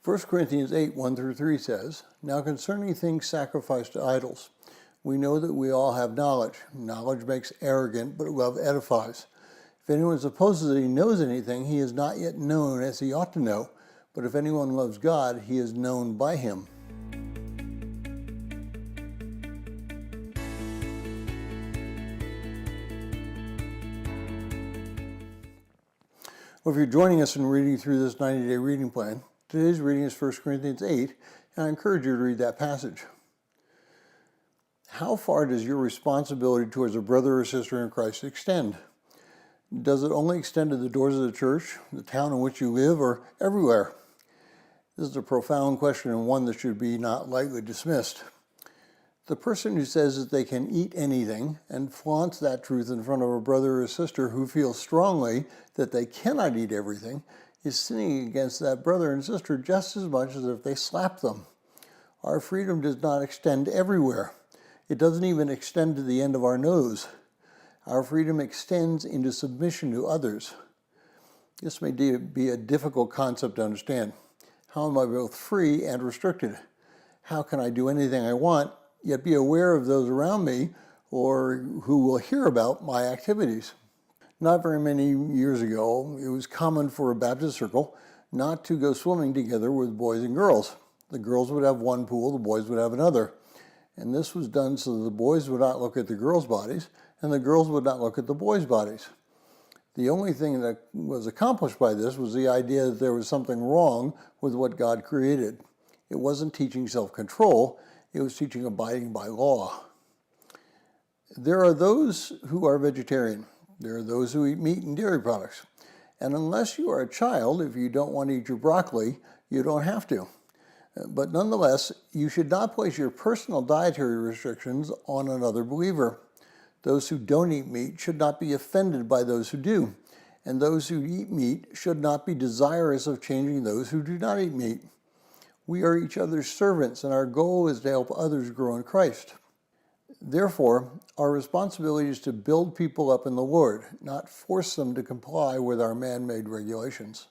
1 Corinthians 8, 1 through 3 says, "Now concerning things sacrificed to idols, we know that we all have knowledge. Knowledge makes arrogant, but love edifies. If anyone supposes that he knows anything, he is not yet known as he ought to know. But if anyone loves God, he is known by him." Well, if you're joining us in reading through this 90-day reading plan, today's reading is 1 Corinthians 8, and I encourage you to read that passage. How far does your responsibility towards a brother or sister in Christ extend? Does it only extend to the doors of the church, the town in which you live, or everywhere? This is a profound question and one that should be not lightly dismissed. The person who says that they can eat anything and flaunts that truth in front of a brother or sister who feels strongly that they cannot eat everything is sinning against that brother and sister just as much as if they slapped them. Our freedom does not extend everywhere. It doesn't even extend to the end of our nose. Our freedom extends into submission to others. This may be a difficult concept to understand. How am I both free and restricted? How can I do anything I want, yet be aware of those around me or who will hear about my activities? Not very many years ago, it was common for a Baptist circle not to go swimming together with boys and girls. The girls would have one pool, the boys would have another. And this was done so that the boys would not look at the girls' bodies and the girls would not look at the boys' bodies. The only thing that was accomplished by this was the idea that there was something wrong with what God created. It wasn't teaching self-control. It was teaching abiding by law. There are those who are vegetarian. There are those who eat meat and dairy products. And unless you are a child, if you don't want to eat your broccoli, you don't have to. But nonetheless, you should not place your personal dietary restrictions on another believer. Those who don't eat meat should not be offended by those who do. And those who eat meat should not be desirous of changing those who do not eat meat. We are each other's servants, and our goal is to help others grow in Christ. Therefore, our responsibility is to build people up in the Lord, not force them to comply with our man-made regulations.